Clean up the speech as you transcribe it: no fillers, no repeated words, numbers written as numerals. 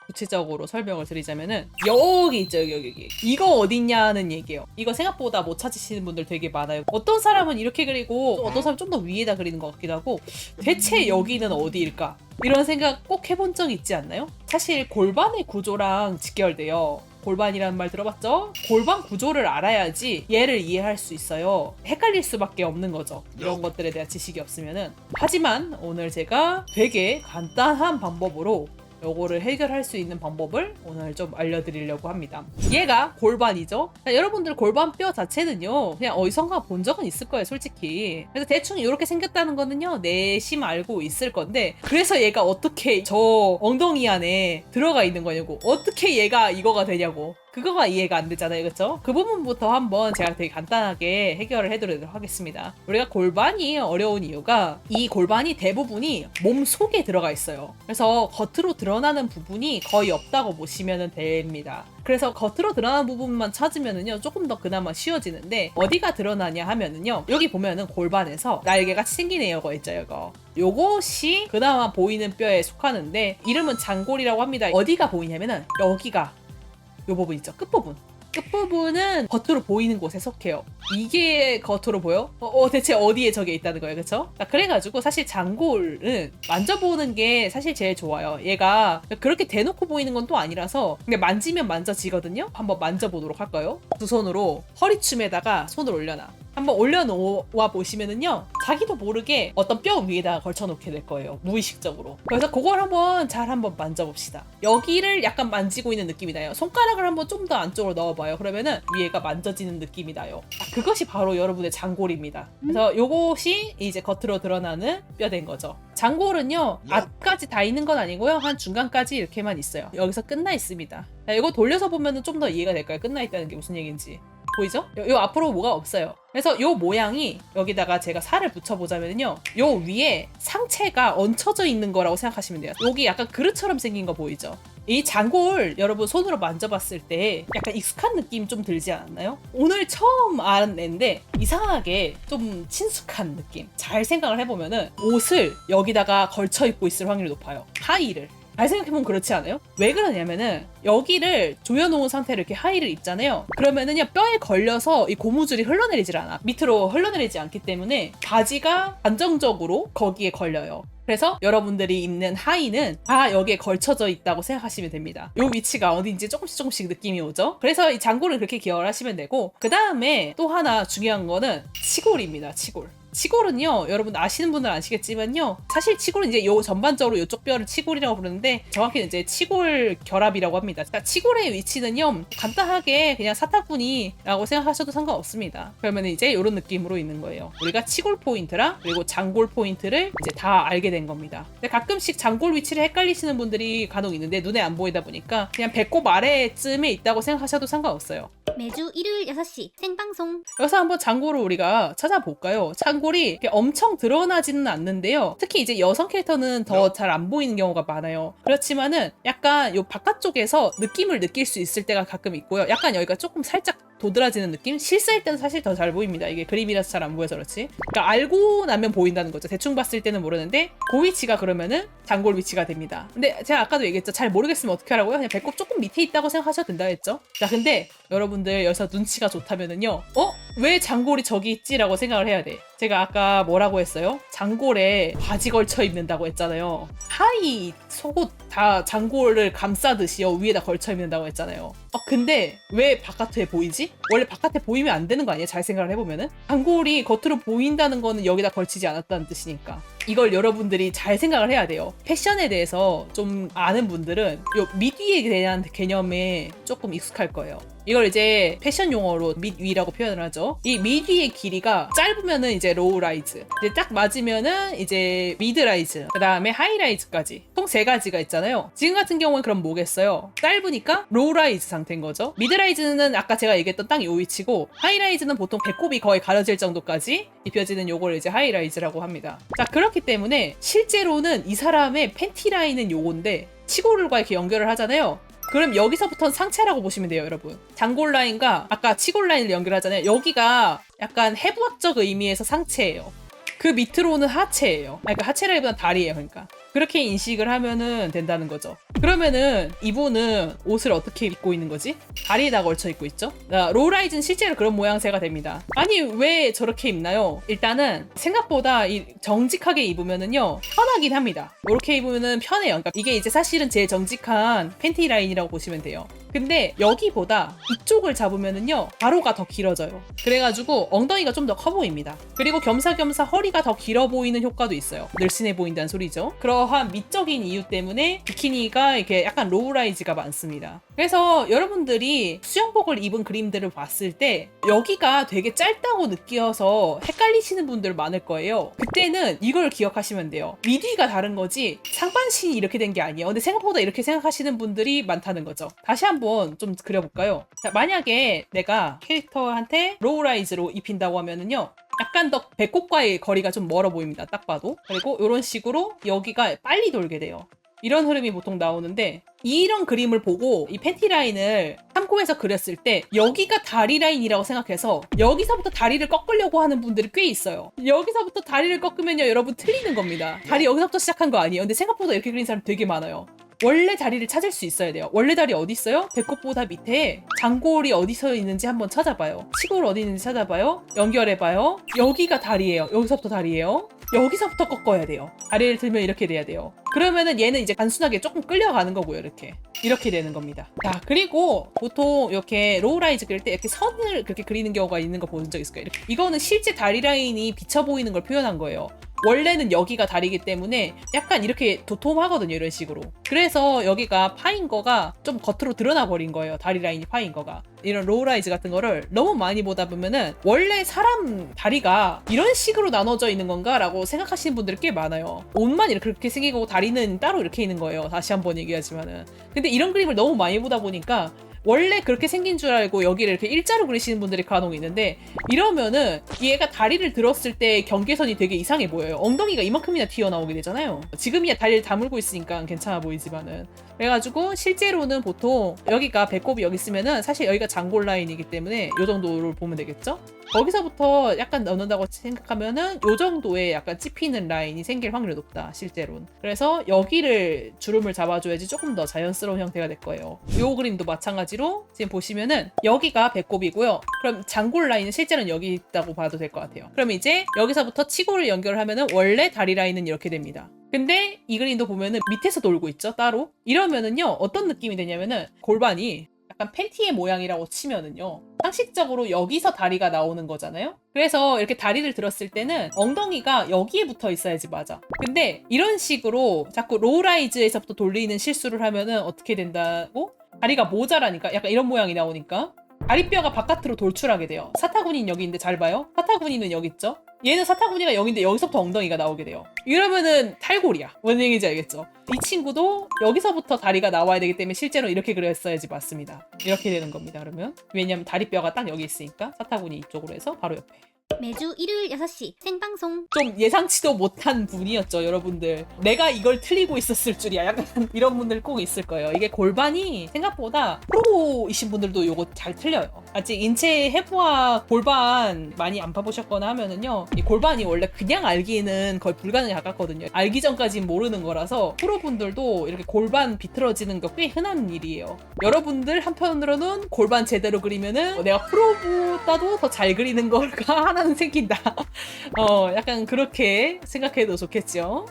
구체적으로 설명을 드리자면은 여기 있죠, 여기. 이거 어딨냐는 얘기예요. 이거 생각보다 못 찾으시는 분들 되게 많아요. 어떤 사람은 이렇게 그리고 어떤 사람은 좀 더 위에다 그리는 것 같기도 하고, 대체 여기는 어디일까? 이런 생각 꼭 해본 적 있지 않나요? 사실 골반의 구조랑 직결돼요. 골반이라는 말 들어봤죠? 골반 구조를 알아야지 얘를 이해할 수 있어요. 헷갈릴 수밖에 없는 거죠. 이런 것들에 대한 지식이 없으면은. 하지만 오늘 제가 되게 간단한 방법으로 요거를 해결할 수 있는 방법을 오늘 좀 알려드리려고 합니다. 얘가 골반이죠. 여러분들 골반뼈 자체는요, 그냥 어디선가 본 적은 있을 거예요, 솔직히. 그래서 대충 이렇게 생겼다는 거는요, 내심 알고 있을 건데, 그래서 얘가 어떻게 저 엉덩이 안에 들어가 있는 거냐고, 어떻게 얘가 이거가 되냐고, 그거가 이해가 안 되잖아요, 그쵸? 그 부분부터 한번 제가 되게 간단하게 해결을 해드리도록 하겠습니다. 우리가 골반이 어려운 이유가, 이 골반이 대부분이 몸 속에 들어가 있어요. 그래서 겉으로 드러나는 부분이 거의 없다고 보시면 됩니다. 그래서 겉으로 드러나는 부분만 찾으면은요, 조금 더 그나마 쉬워지는데, 어디가 드러나냐 하면은요, 여기 보면은 골반에서 날개같이 생긴 에어가 있죠, 이거. 요것이 그나마 보이는 뼈에 속하는데, 이름은 장골이라고 합니다. 어디가 보이냐면은 여기가, 요 부분 있죠, 끝부분. 끝부분은 겉으로 보이는 곳에 속해요. 이게 겉으로 보여? 대체 어디에 저게 있다는 거예요, 그쵸? 그래가지고 사실 장골은 만져보는 게 사실 제일 좋아요. 얘가 그렇게 대놓고 보이는 건 또 아니라서, 근데 만지면 만져지거든요? 한번 만져보도록 할까요? 두 손으로 허리춤에다가 손을 올려놔. 한번 올려놓아 보시면은요, 자기도 모르게 어떤 뼈 위에다 걸쳐놓게 될 거예요, 무의식적으로. 그래서 그걸 한번 만져봅시다. 여기를 약간 만지고 있는 느낌이 나요. 손가락을 한번 좀 더 안쪽으로 넣어봐요. 그러면은 위에가 만져지는 느낌이 나요. 그것이 바로 여러분의 장골입니다. 그래서 요것이 이제 겉으로 드러나는 뼈된 거죠. 장골은요, 앞까지 다 있는 건 아니고요, 한 중간까지 이렇게만 있어요. 여기서 끝나 있습니다. 자, 이거 돌려서 보면은 좀 더 이해가 될까요? 끝나 있다는 게 무슨 얘기인지. 보이죠? 요 앞으로 뭐가 없어요. 그래서 요 모양이, 여기다가 제가 살을 붙여보자면요, 요 위에 상체가 얹혀져 있는 거라고 생각하시면 돼요. 여기 약간 그릇처럼 생긴 거 보이죠? 이 장골 여러분 손으로 만져봤을 때 약간 익숙한 느낌 좀 들지 않았나요? 오늘 처음 알았는데 이상하게 좀 친숙한 느낌. 잘 생각을 해보면은 옷을 여기다가 걸쳐 입고 있을 확률이 높아요. 하의를. 잘 생각해보면 그렇지 않아요? 왜 그러냐면은 여기를 조여놓은 상태로 이렇게 하의를 입잖아요. 그러면은요, 뼈에 걸려서 이 고무줄이 흘러내리질 않아. 밑으로 흘러내리지 않기 때문에 바지가 안정적으로 거기에 걸려요. 그래서 여러분들이 입는 하의는 다 여기에 걸쳐져 있다고 생각하시면 됩니다. 이 위치가 어딘지 조금씩 느낌이 오죠? 그래서 이 장골은 그렇게 기억을 하시면 되고, 그 다음에 또 하나 중요한 거는 치골입니다. 치골. 치골은요, 여러분 아시는 분들은 아시겠지만요, 사실 치골은 이제 요 전반적으로 이쪽 뼈를 치골이라고 부르는데, 정확히는 이제 치골 결합이라고 합니다. 그러니까 치골의 위치는요, 간단하게 그냥 사타구니라고 생각하셔도 상관없습니다. 그러면 이제 이런 느낌으로 있는 거예요. 우리가 치골 포인트랑 그리고 장골 포인트를 이제 다 알게 된 겁니다. 근데 가끔씩 장골 위치를 헷갈리시는 분들이 간혹 있는데, 눈에 안 보이다 보니까 그냥 배꼽 아래쯤에 있다고 생각하셔도 상관없어요. 매주 일요일 6시 생방송. 여기서 한번 장골을 우리가 찾아볼까요? 장골이 이렇게 엄청 드러나지는 않는데요. 특히 이제 여성 캐릭터는 더 잘 안 보이는 경우가 많아요. 그렇지만은 약간 요 바깥쪽에서 느낌을 느낄 수 있을 때가 가끔 있고요. 약간 여기가 조금 살짝 도드라지는 느낌? 실사일 때는 사실 더 잘 보입니다. 이게 그림이라서 잘 안 보여서 그렇지. 그러니까 알고 나면 보인다는 거죠. 대충 봤을 때는 모르는데, 그 위치가 그러면은 장골 위치가 됩니다. 근데 제가 아까도 얘기했죠. 잘 모르겠으면 어떻게 하라고요? 그냥 배꼽 조금 밑에 있다고 생각하셔도 된다 했죠. 자, 근데 여러분들 여기서 눈치가 좋다면은요, 왜 장골이 저기 있지? 라고 생각을 해야 돼. 제가 아까 뭐라고 했어요? 장골에 바지 걸쳐 입는다고 했잖아요. 하의, 속옷 다 장골을 감싸듯이요, 위에다 걸쳐 입는다고 했잖아요. 근데 왜 바깥에 보이지? 원래 바깥에 보이면 안 되는 거 아니에요? 잘 생각을 해보면은? 장골이 겉으로 보인다는 거는 여기다 걸치지 않았다는 뜻이니까. 이걸 여러분들이 잘 생각을 해야 돼요. 패션에 대해서 좀 아는 분들은 요 밑위에 대한 개념에 조금 익숙할 거예요. 이걸 이제 패션 용어로 밑위라고 표현을 하죠. 이 밑위의 길이가 짧으면은 이제 로우 라이즈, 이제 딱 맞으면은 이제 미드 라이즈, 그 다음에 하이 라이즈까지 총 3가지가 있잖아요. 지금 같은 경우는 그럼 뭐겠어요? 짧으니까 로우 라이즈 상태인 거죠. 미드 라이즈는 아까 제가 얘기했던 딱 요 위치고, 하이 라이즈는 보통 배꼽이 거의 가려질 정도까지 입혀지는 요걸 이제 하이 라이즈라고 합니다. 자, 그렇기 때문에 실제로는 이 사람의 팬티 라인은 요건데 치골과 이렇게 연결을 하잖아요. 그럼 여기서부터는 상체라고 보시면 돼요, 여러분. 장골 라인과 아까 치골 라인을 연결하잖아요. 여기가 약간 해부학적 의미에서 상체예요. 그 밑으로는 하체예요. 아니, 그 하체라기보다 다리예요. 그러니까 그렇게 인식을 하면은 된다는 거죠. 그러면은 이분은 옷을 어떻게 입고 있는 거지? 다리에다 걸쳐 입고 있죠. 로우라이즈는 실제로 그런 모양새가 됩니다. 아니 왜 저렇게 입나요? 일단은 생각보다 정직하게 입으면은요 편하긴 합니다. 이렇게 입으면은 편해요. 그러니까 이게 이제 사실은 제일 정직한 팬티 라인이라고 보시면 돼요. 근데 여기보다 이쪽을 잡으면은요 가로가 더 길어져요. 그래가지고 엉덩이가 좀 더 커 보입니다. 그리고 겸사겸사 허리가 더 길어 보이는 효과도 있어요. 늘씬해 보인다는 소리죠. 그러한 미적인 이유 때문에 비키니가 이렇게 약간 로우라이즈가 많습니다. 그래서 여러분들이 수영복을 입은 그림들을 봤을 때 여기가 되게 짧다고 느껴서 헷갈리시는 분들 많을 거예요. 그때는 이걸 기억하시면 돼요. 미디가 다른 거지 상반신이 이렇게 된 게 아니에요. 근데 생각보다 이렇게 생각하시는 분들이 많다는 거죠. 다시 한번 좀 그려볼까요? 자, 만약에 내가 캐릭터한테 로우라이즈로 입힌다고 하면은요 약간 더 배꼽과의 거리가 좀 멀어 보입니다. 딱 봐도. 그리고 이런 식으로 여기가 빨리 돌게 돼요. 이런 흐름이 보통 나오는데 이런 그림을 보고 이 팬티 라인을 참고해서 그렸을 때 여기가 다리 라인이라고 생각해서 여기서부터 다리를 꺾으려고 하는 분들이 꽤 있어요. 여기서부터 다리를 꺾으면요 여러분 틀리는 겁니다. 다리 여기서부터 시작한 거 아니에요. 근데 생각보다 이렇게 그린 사람 되게 많아요. 원래 다리를 찾을 수 있어야 돼요. 원래 다리 어디 있어요? 배꼽보다 밑에 장골이 어디서 있는지 한번 찾아봐요. 치골 어디 있는지 찾아봐요. 연결해봐요. 여기가 다리예요. 여기서부터 다리예요. 여기서부터 꺾어야 돼요. 다리를 들면 이렇게 돼야 돼요. 그러면은 얘는 이제 단순하게 조금 끌려가는 거고요. 이렇게 되는 겁니다. 자, 그리고 보통 이렇게 로우라이즈 그릴 때 이렇게 선을 그렇게 그리는 경우가 있는 거 본 적 있을까요? 이거는 실제 다리 라인이 비쳐 보이는 걸 표현한 거예요. 원래는 여기가 다리기 때문에 약간 이렇게 도톰하거든요. 이런 식으로. 그래서 여기가 파인 거가 좀 겉으로 드러나 버린 거예요. 다리 라인이 파인 거가. 이런 로우라이즈 같은 거를 너무 많이 보다 보면은 원래 사람 다리가 이런 식으로 나눠져 있는 건가? 라고 생각하시는 분들이 꽤 많아요. 옷만 이렇게 생기고 다리는 따로 이렇게 있는 거예요. 다시 한번 얘기하지만은. 근데 이런 그림을 너무 많이 보다 보니까 원래 그렇게 생긴 줄 알고 여기를 이렇게 일자로 그리시는 분들이 간혹 있는데 이러면은 얘가 다리를 들었을 때 경계선이 되게 이상해 보여요. 엉덩이가 이만큼이나 튀어나오게 되잖아요. 지금이야 다리를 다물고 있으니까 괜찮아 보이지만은 그래가지고 실제로는 보통 여기가 배꼽이 여기 있으면은 사실 여기가 장골 라인이기 때문에 이 정도를 보면 되겠죠? 거기서부터 약간 넣는다고 생각하면은 이 정도의 약간 찝히는 라인이 생길 확률이 높다 실제로는. 그래서 여기를 주름을 잡아줘야지 조금 더 자연스러운 형태가 될 거예요. 이 그림도 마찬가지로 지금 보시면은 여기가 배꼽이고요. 그럼 장골 라인은 실제로는 여기 있다고 봐도 될 것 같아요. 그럼 이제 여기서부터 치골을 연결하면은 원래 다리 라인은 이렇게 됩니다. 근데 이 그림도 보면은 밑에서 돌고 있죠 따로. 이러면은요 어떤 느낌이 되냐면은 골반이 약간 팬티의 모양이라고 치면은요 상식적으로 여기서 다리가 나오는 거잖아요. 그래서 이렇게 다리를 들었을 때는 엉덩이가 여기에 붙어 있어야지 맞아. 근데 이런 식으로 자꾸 로우라이즈에서부터 돌리는 실수를 하면은 어떻게 된다고? 다리가 모자라니까 약간 이런 모양이 나오니까 다리뼈가 바깥으로 돌출하게 돼요. 사타구니는 여기 있는데 잘 봐요. 사타구니는 여기 있죠. 얘는 사타구니가 여기인데 여기서부터 엉덩이가 나오게 돼요. 이러면은 탈골이야. 뭔 얘기인지 알겠죠? 이 친구도 여기서부터 다리가 나와야 되기 때문에 실제로 이렇게 그렸어야지 맞습니다. 이렇게 되는 겁니다. 그러면 왜냐면 다리뼈가 딱 여기 있으니까 사타구니 이쪽으로 해서 바로 옆에. 매주 일요일 6시 생방송. 좀 예상치도 못한 분이었죠, 여러분들. 내가 이걸 틀리고 있었을 줄이야. 약간 이런 분들 꼭 있을 거예요. 이게 골반이 생각보다 프로이신 분들도 요거 잘 틀려요. 아직 인체 해부와 골반 많이 안 봐보셨거나 하면은요, 이 골반이 원래 그냥 알기는 거의 불가능에 가깝거든요. 알기 전까진 모르는 거라서 프로분들도 이렇게 골반 비틀어지는 거 꽤 흔한 일이에요. 여러분들 한편으로는 골반 제대로 그리면은 내가 프로보다도 더 잘 그리는 걸까 하나는 생긴다. 약간 그렇게 생각해도 좋겠죠.